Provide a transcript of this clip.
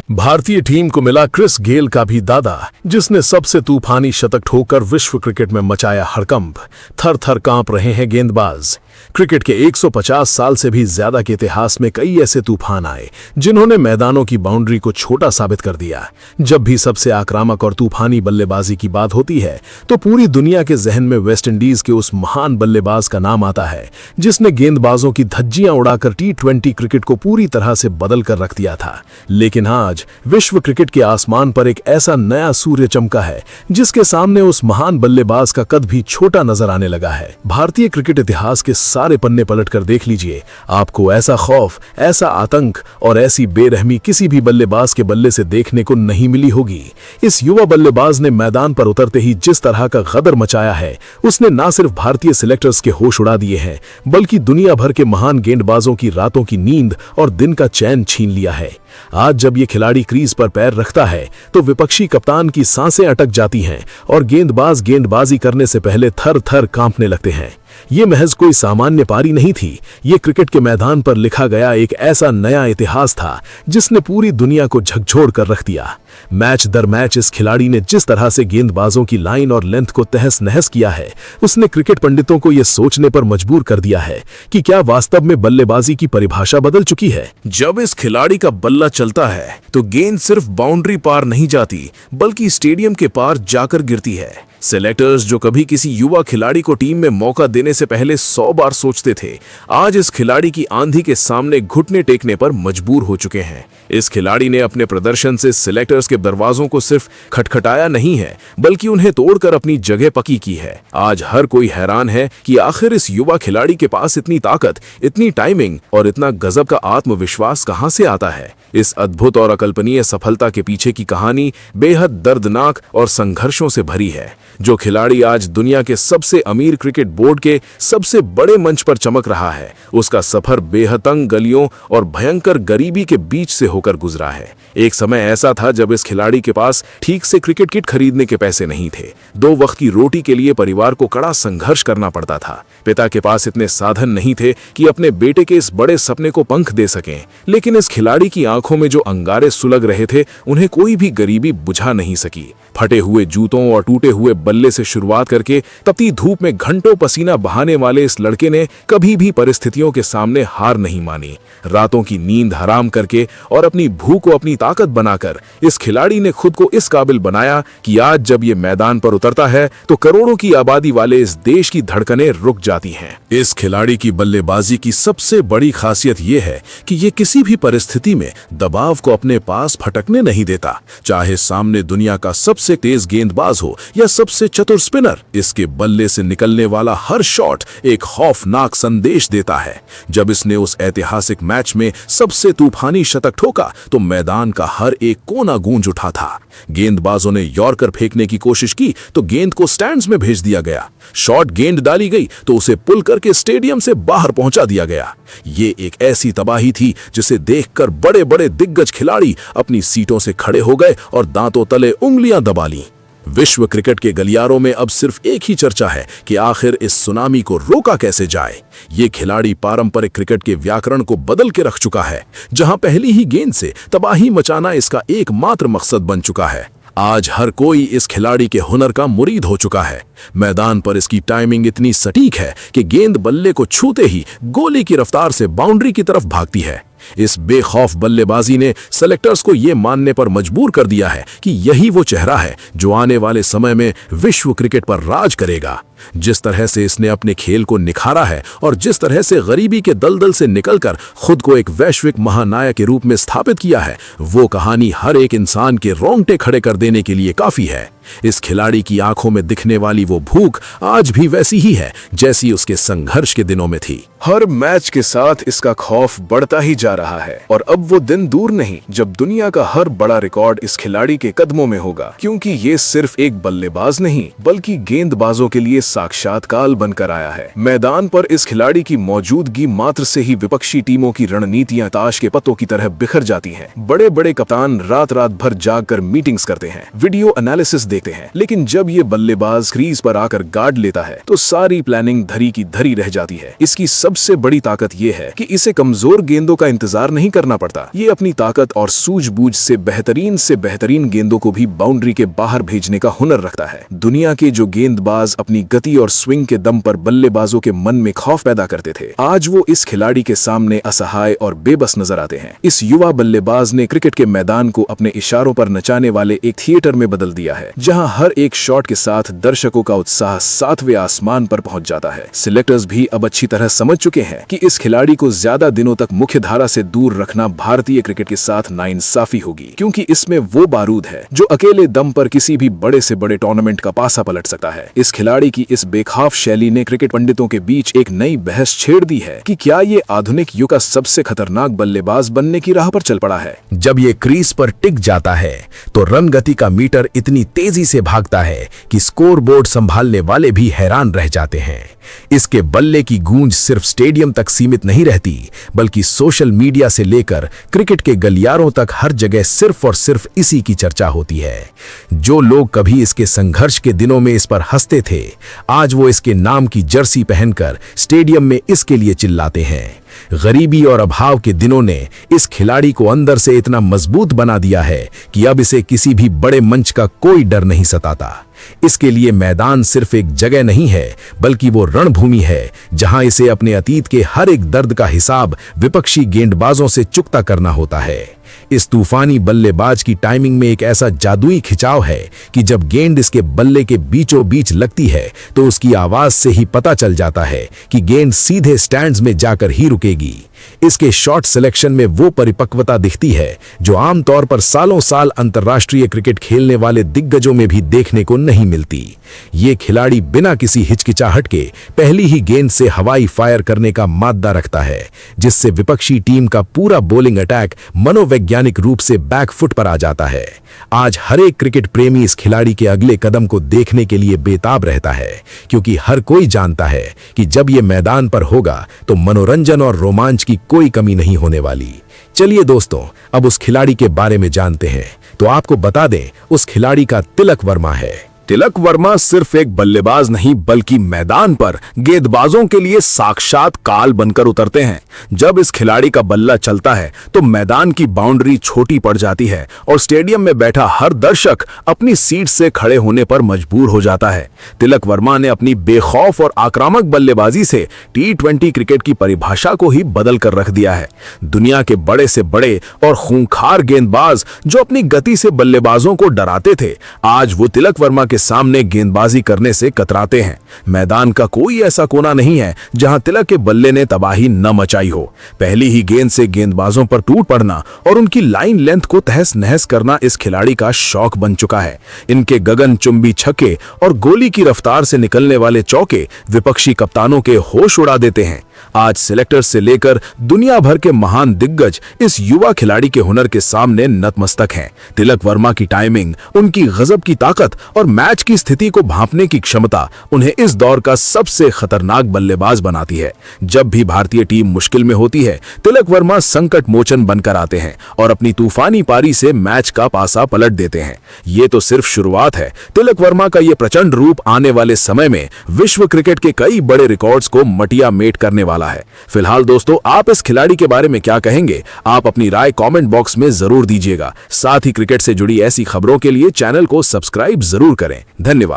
भारतीय टीम को मिला क्रिस गेल का भी दादा, जिसने सबसे तूफानी शतक ठोकर विश्व क्रिकेट में मचाया हड़कंप। थर थर कांप रहे हैं गेंदबाज। क्रिकेट के 150 साल से भी ज्यादा के इतिहास में कई ऐसे तूफान आए जिन्होंने मैदानों की बाउंड्री को छोटा साबित कर दिया। जब भी सबसे आक्रामक और तूफानी बल्लेबाजी की बात होती है तो पूरी दुनिया के जहन में वेस्टइंडीज के उस महान बल्लेबाज का नाम आता है जिसने गेंदबाजों की धज्जियां उड़ाकर T20 क्रिकेट को पूरी तरह से बदल कर रख दिया था। लेकिन आज विश्व क्रिकेट के आसमान पर एक ऐसा नया सूर्य चमका है जिसके सामने उस महान बल्लेबाज का कद भी छोटा नजर आने लगा है। भारतीय क्रिकेट इतिहास के सारे पन्ने पलट कर देख लीजिए, आपको ऐसा खौफ, ऐसा आतंक और ऐसी बेरहमी किसी भी बल्लेबाज के बल्ले से देखने को नहीं मिली होगी। इस युवा बल्लेबाज ने मैदान पर उतरते ही जिस तरह का गदर मचाया है, उसने न सिर्फ भारतीय सिलेक्टर्स के होश उड़ा दिए हैं बल्कि दुनिया भर के महान गेंदबाजों की रातों की नींद और दिन का चैन छीन लिया है। आज जब ये खिलाड़ी क्रीज पर पैर रखता है तो विपक्षी कप्तान की सांसें अटक जाती हैं और गेंदबाज गेंदबाजी करने से पहले थर थर कांपने लगते हैं। ये महज कोई सामान्य पारी नहीं थी, ये क्रिकेट के मैदान पर लिखा गया एक ऐसा नया इतिहास था जिसने पूरी दुनिया को झकझोर कर रख दिया। मैच दर मैच इस खिलाड़ी ने जिस तरह से गेंदबाजों की लाइन और लेंथ को तहस नहस किया है, उसने क्रिकेट पंडितों को यह सोचने पर मजबूर कर दिया है कि क्या वास्तव में बल्लेबाजी की परिभाषा बदल चुकी है। जब इस खिलाड़ी का बल्ला चलता है तो गेंद सिर्फ बाउंड्री पार नहीं जाती बल्कि स्टेडियम के पार जाकर गिरती है। सिलेक्टर्स जो कभी किसी युवा खिलाड़ी को टीम में मौका देने से पहले 100 बार सोचते थे, आज इस खिलाड़ी की आंधी के सामने घुटने टेकने पर मजबूर हो चुके हैं। इस खिलाड़ी ने अपने प्रदर्शन से सिलेक्टर्स के दरवाजों को सिर्फ खटखटाया नहीं है बल्कि उन्हें तोड़कर अपनी जगह पक्की की है। आज हर कोई हैरान है कि आखिर इस युवा खिलाड़ी के पास इतनी ताकत, इतनी टाइमिंग और इतना गजब का आत्मविश्वास कहां से आता है। इस अद्भुत और अकल्पनीय सफलता के पीछे की कहानी बेहद दर्दनाक और संघर्षों से भरी है। जो खिलाड़ी आज दुनिया के सबसे अमीर क्रिकेट बोर्ड के सबसे बड़े मंच पर चमक रहा है, उसका सफर बेहद तंग गलियों और भयंकर गरीबी के बीच से होकर गुजरा है। एक समय ऐसा था जब इस खिलाड़ी के पास ठीक से क्रिकेट किट खरीदने के पैसे नहीं थे। 2 वक्त की रोटी के लिए परिवार को कड़ा संघर्ष करना पड़ता था। पिता के पास इतने साधन नहीं थे कि अपने बेटे के इस बड़े सपने को पंख दे सकें। लेकिन इस खिलाड़ी की आंखों में जो अंगारे सुलग रहे थे, उन्हें कोई भी गरीबी बुझा नहीं सकी। फटे हुए जूतों और टूटे हुए बल्ले से शुरुआत करके तपती धूप में घंटों पसीना बहाने वाले इस लड़के ने कभी भी परिस्थितियों के सामने हार नहीं मानी। रातों की नींद हराम करके और अपनी भूख को अपनी ताकत बनाकर इस खिलाड़ी ने खुद को इस काबिल बनाया कि आज जब ये मैदान पर उतरता है तो करोड़ों की आबादी वाले इस देश की धड़कनें रुक जाती हैं। इस खिलाड़ी की बल्लेबाजी की सबसे बड़ी खासियत यह है कि ये किसी भी परिस्थिति में दबाव को अपने पास फटकने नहीं देता। चाहे सामने दुनिया का सबसे तेज गेंदबाज हो या सबसे चतुर स्पिनर, इसके बल्ले से निकलने वाला हर शॉट एक खौफनाक संदेश देता है। जब इसने उस ऐतिहासिक मैच में सबसे तूफानी शतक ठोका तो मैदान का हर एक कोना गूंज उठा था। गेंदबाजों ने यॉर्कर फेंकने की कोशिश की तो गेंद को स्टैंड्स में भेज दिया गया। शॉट गेंद डाली गई तो उसे पुल करके स्टेडियम से बाहर पहुंचा दिया गया। ये एक ऐसी तबाही थी जिसे देखकर बड़े बड़े दिग्गज खिलाड़ी अपनी सीटों से खड़े हो गए और दांतों तले उंगलियां दबा लीं। विश्व क्रिकेट के गलियारों में अब सिर्फ एक ही चर्चा है कि आखिर इस सुनामी को रोका कैसे जाए। ये खिलाड़ी पारंपरिक क्रिकेट के व्याकरण को बदल के रख चुका है, जहां पहली ही गेंद से तबाही मचाना इसका एकमात्र मकसद बन चुका है। आज हर कोई इस खिलाड़ी के हुनर का मुरीद हो चुका है। मैदान पर इसकी टाइमिंग इतनी सटीक है कि गेंद बल्ले को छूते ही गोली की रफ्तार से बाउंड्री की तरफ भागती है। इस बेखौफ बल्लेबाजी ने सेलेक्टर्स को यह मानने पर मजबूर कर दिया है कि यही वो चेहरा है जो आने वाले समय में विश्व क्रिकेट पर राज करेगा। जिस तरह से इसने अपने खेल को निखारा है और जिस तरह से गरीबी के दलदल से निकलकर खुद को एक वैश्विक महानायक के रूप में स्थापित किया है, वो कहानी हर एक इंसान के रोंगटे खड़े कर देने के लिए काफी है। इस खिलाड़ी की आंखों में दिखने वाली वो भूख आज भी वैसी ही है जैसी उसके संघर्ष के दिनों में थी। हर मैच के साथ इसका खौफ बढ़ता ही जा रहा है और अब वो दिन दूर नहीं जब दुनिया का हर बड़ा रिकॉर्ड इस खिलाड़ी के कदमों में होगा, क्योंकि ये सिर्फ एक बल्लेबाज नहीं बल्कि गेंदबाजों के लिए साक्षात काल बनकर आया है। मैदान पर इस खिलाड़ी की मौजूदगी मात्र से ही विपक्षी टीमों की रणनीतियां ताश के पत्तों की तरह बिखर जाती हैं। बड़े बड़े कप्तान रात रात भर जाग कर मीटिंग्स करते हैं, वीडियो एनालिसिस देखते हैं, लेकिन जब ये बल्लेबाज क्रीज पर आकर गार्ड लेता है तो सारी प्लानिंग धरी की धरी रह जाती है। इसकी सबसे बड़ी ताकत ये है कि इसे कमजोर गेंदों का इंतजार नहीं करना पड़ता। ये अपनी ताकत और सूझबूझ से बेहतरीन गेंदों को भी बाउंड्री के बाहर भेजने का हुनर रखता है। दुनिया के जो गेंदबाज अपनी गति और स्विंग के दम पर बल्लेबाजों के मन में खौफ पैदा करते थे, आज वो इस खिलाड़ी के सामने असहाय और बेबस नजर आते हैं। इस युवा बल्लेबाज ने क्रिकेट के मैदान को अपने इशारों पर नचाने वाले एक थिएटर में बदल दिया है, जहां हर एक शॉट के साथ दर्शकों का उत्साह 7वें आसमान पर पहुंच जाता है। सिलेक्टर्स भी अब अच्छी तरह समझ चुके हैं कि इस खिलाड़ी को ज्यादा दिनों तक मुख्य धारा से दूर रखना भारतीय क्रिकेट के साथ नाइंसाफी होगी, क्योंकि इसमें वो बारूद है जो अकेले दम पर किसी भी बड़े से बड़े टूर्नामेंट का पासा पलट सकता है। इस खिलाड़ी की इस बेखौफ शैली ने क्रिकेट पंडितों के बीच एक नई बहस छेड़ दी है कि क्या ये आधुनिक युग का सबसे खतरनाक बल्लेबाज बनने की राह पर चल पड़ा है। जब ये क्रीज पर टिक जाता है तो रन गति का मीटर इतनी तेजी से भागता है कि स्कोरबोर्ड संभालने वाले भी हैरान रह जाते हैं। इसके बल्ले की गूंज सिर्फ स्टेडियम तक सीमित नहीं रहती, बल्कि सोशल मीडिया से लेकर क्रिकेट के गलियारों तक हर जगह सिर्फ और सिर्फ इसी की चर्चा होती है। जो लोग कभी इसके संघर्ष के दिनों में इस पर हंसते थे, आज वो इसके नाम की जर्सी पहनकर स्टेडियम में इसके लिए चिल्लाते हैं। गरीबी और अभाव के दिनों ने इस खिलाड़ी को अंदर से इतना मजबूत बना दिया है कि अब इसे किसी भी बड़े मंच का कोई डर नहीं सताता। इसके लिए मैदान सिर्फ एक जगह नहीं है, बल्कि वो रणभूमि है जहां इसे अपने अतीत के हर एक दर्द का हिसाब विपक्षी गेंदबाजों से चुकता करना होता है। इस तूफानी बल्लेबाज की टाइमिंग में एक ऐसा जादुई खिंचाव है कि जब गेंद इसके बल्ले के बीचों बीच लगती है तो उसकी आवाज से ही पता चल जाता है कि गेंद सीधे स्टैंड्स में जाकर ही रुकेगी। इसके शॉट सिलेक्शन में वो परिपक्वता दिखती है जो आमतौर पर सालों साल अंतर्राष्ट्रीय क्रिकेट खेलने वाले दिग्गजों में भी देखने को नहीं मिलती। ये खिलाड़ी बिना किसी हिचकिचाहट के पहली ही गेंद से हवाई फायर करने का माद्दा रखता है, जिससे विपक्षी टीम का पूरा बॉलिंग अटैक मनोवैज्ञानिक रूप से बैकफुट पर आ जाता है। आज हर एक क्रिकेट प्रेमी इस खिलाड़ी के अगले कदम को देखने के लिए बेताब रहता है, क्योंकि हर कोई जानता है कि जब ये मैदान पर होगा तो मनोरंजन और रोमांच की कोई कमी नहीं होने वाली। चलिए दोस्तों, अब उस खिलाड़ी के बारे में जानते हैं। तो आपको बता दें, उस खिलाड़ी का तिलक वर्मा है। तिलक वर्मा सिर्फ एक बल्लेबाज नहीं, बल्कि मैदान पर गेंदबाजों के लिए साक्षात काल बनकर उतरते हैं। जब इस खिलाड़ी का बल्ला चलता है तो मैदान की बाउंड्री छोटी पड़ जाती है और स्टेडियम में बैठा हर दर्शक अपनी सीट से खड़े होने पर मजबूर हो जाता है। तिलक वर्मा ने अपनी बेखौफ और आक्रामक बल्लेबाजी से T20 क्रिकेट की परिभाषा को ही बदल कर रख दिया है। दुनिया के बड़े से बड़े और खूंखार गेंदबाज जो अपनी गति से बल्लेबाजों को डराते थे, आज वो तिलक वर्मा के सामने गेंदबाजी करने से कतराते हैं। मैदान का कोई ऐसा कोना नहीं है जहां तिलक के बल्ले ने तबाही न मचाई हो। पहली ही गेंद से गेंदबाजों पर टूट पड़ना और उनकी लाइन लेंथ को तहस नहस करना इस खिलाड़ी का शौक बन चुका है। इनके गगनचुंबी छक्के और गोली की रफ्तार से निकलने वाले चौके विपक्षी कप्तानों के होश उड़ा देते हैं। आज सिलेक्टर्स से लेकर दुनिया भर के महान दिग्गज इस युवा खिलाड़ी के हुनर के सामने नतमस्तक हैं। तिलक वर्मा की टाइमिंग, उनकी गजब की ताकत और मैच की स्थिति को भांपने की क्षमता उन्हें इस दौर का सबसे खतरनाक बल्लेबाज बनाती है। जब भी भारतीय टीम मुश्किल में होती है, तिलक वर्मा संकट मोचन बनकर आते हैं और अपनी तूफानी पारी से मैच का पासा पलट देते हैं। ये तो सिर्फ शुरुआत है। तिलक वर्मा का ये प्रचंड रूप आने वाले समय में विश्व क्रिकेट के कई बड़े रिकॉर्ड्स को मटिया मेट करने वाला है। फिलहाल दोस्तों, आप इस खिलाड़ी के बारे में क्या कहेंगे? आप अपनी राय कमेंट बॉक्स में जरूर दीजिएगा। साथ ही क्रिकेट से जुड़ी ऐसी खबरों के लिए चैनल को सब्सक्राइब जरूर करें। धन्यवाद।